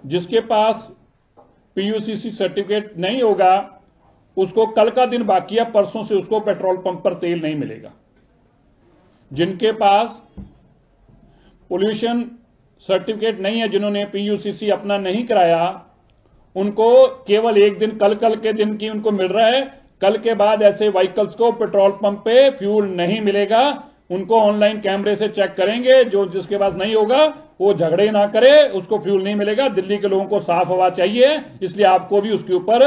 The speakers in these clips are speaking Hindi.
जिसके पास पीयूसीसी सर्टिफिकेट नहीं होगा उसको कल का दिन बाकी है, परसों से उसको पेट्रोल पंप पर तेल नहीं मिलेगा। जिनके पास पोल्यूशन सर्टिफिकेट नहीं है, जिन्होंने पीयूसीसी अपना नहीं कराया, उनको केवल एक दिन कल के दिन की उनको मिल रहा है। कल के बाद ऐसे व्हीकल्स को पेट्रोल पंप पे फ्यूल नहीं मिलेगा। उनको ऑनलाइन कैमरे से चेक करेंगे, जो जिसके पास नहीं होगा वो झगड़े ना करे, उसको फ्यूल नहीं मिलेगा। दिल्ली के लोगों को साफ हवा चाहिए, इसलिए आपको भी उसके ऊपर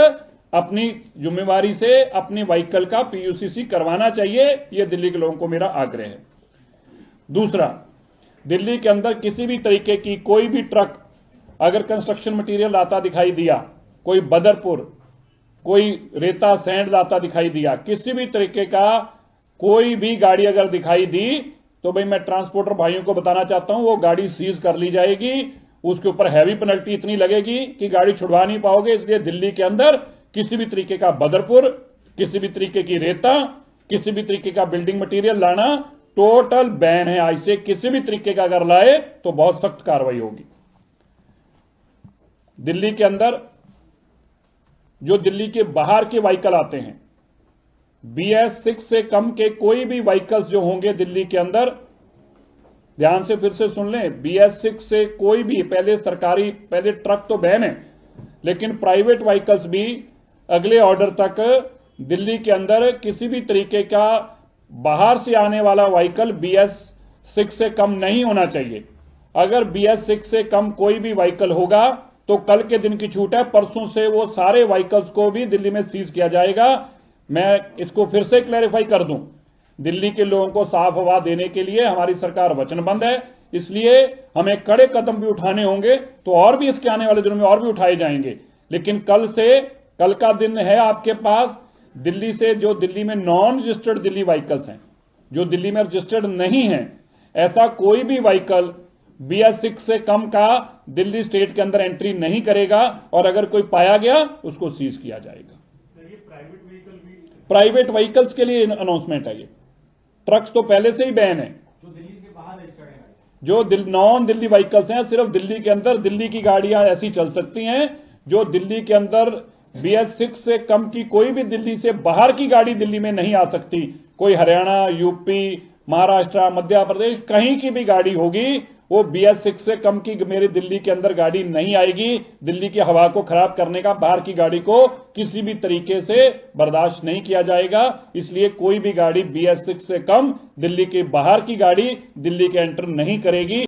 अपनी जिम्मेवारी से अपने व्हीकल का पीयूसीसी करवाना चाहिए। यह दिल्ली के लोगों को मेरा आग्रह है। दूसरा, दिल्ली के अंदर किसी भी तरीके की कोई भी ट्रक अगर कंस्ट्रक्शन मटेरियल लाता दिखाई दिया, कोई बदरपुर कोई रेता सैंड लाता दिखाई दिया, किसी भी तरीके का कोई भी गाड़ी अगर दिखाई दी, तो भाई मैं ट्रांसपोर्टर भाइयों को बताना चाहता हूं, वो गाड़ी सीज कर ली जाएगी। उसके ऊपर हैवी पेनल्टी इतनी लगेगी कि गाड़ी छुड़वा नहीं पाओगे। इसलिए दिल्ली के अंदर किसी भी तरीके का बदरपुर, किसी भी तरीके की रेता, किसी भी तरीके का बिल्डिंग मटेरियल लाना टोटल बैन है। आज से किसी भी तरीके का अगर लाए तो बहुत सख्त कार्रवाई होगी। दिल्ली के अंदर जो दिल्ली के बाहर के व्हीकल आते हैं, BS6 से कम के कोई भी व्हीकल्स जो होंगे दिल्ली के अंदर, ध्यान से फिर से सुन लें, BS6 से कोई भी, पहले ट्रक तो बैन है, लेकिन प्राइवेट व्हीकल्स भी अगले ऑर्डर तक दिल्ली के अंदर किसी भी तरीके का बाहर से आने वाला व्हीकल BS6 से कम नहीं होना चाहिए। अगर BS6 से कम कोई भी व्हीकल होगा तो कल के दिन की छूट है, परसों से वो सारे व्हीकल्स को भी दिल्ली में सीज किया जाएगा। मैं इसको फिर से क्लैरिफाई कर दूं, दिल्ली के लोगों को साफ हवा देने के लिए हमारी सरकार वचनबद्ध है, इसलिए हमें कड़े कदम भी उठाने होंगे, तो और भी इसके आने वाले दिनों में और भी उठाए जाएंगे। लेकिन कल का दिन है आपके पास, दिल्ली से जो दिल्ली में नॉन रजिस्टर्ड दिल्ली व्हीकल्स हैं, जो दिल्ली में रजिस्टर्ड नहीं है, ऐसा कोई भी व्हीकल BS6 से कम का दिल्ली स्टेट के अंदर एंट्री नहीं करेगा, और अगर कोई पाया गया उसको सीज किया जाएगा। प्राइवेट व्हीकल्स के लिए अनाउंसमेंट है ये। ट्रक्स तो पहले से ही बैन है। जो दिल्ली से बाहर रजिस्टर्ड है, जो नॉन दिल्ली व्हीकल्स हैं, सिर्फ दिल्ली के अंदर दिल्ली की गाड़ियां ऐसी चल सकती हैं। जो दिल्ली के अंदर BS6 से कम की कोई भी दिल्ली से बाहर की गाड़ी दिल्ली में नहीं आ सकती। कोई हरियाणा, यूपी, महाराष्ट्र, मध्य प्रदेश, कहीं की भी गाड़ी होगी, वो BS6 से कम की मेरे दिल्ली के अंदर गाड़ी नहीं आएगी। दिल्ली की हवा को खराब करने का बाहर की गाड़ी को किसी भी तरीके से बर्दाश्त नहीं किया जाएगा। इसलिए कोई भी गाड़ी BS6 से कम दिल्ली के बाहर की गाड़ी दिल्ली के एंटर नहीं करेगी।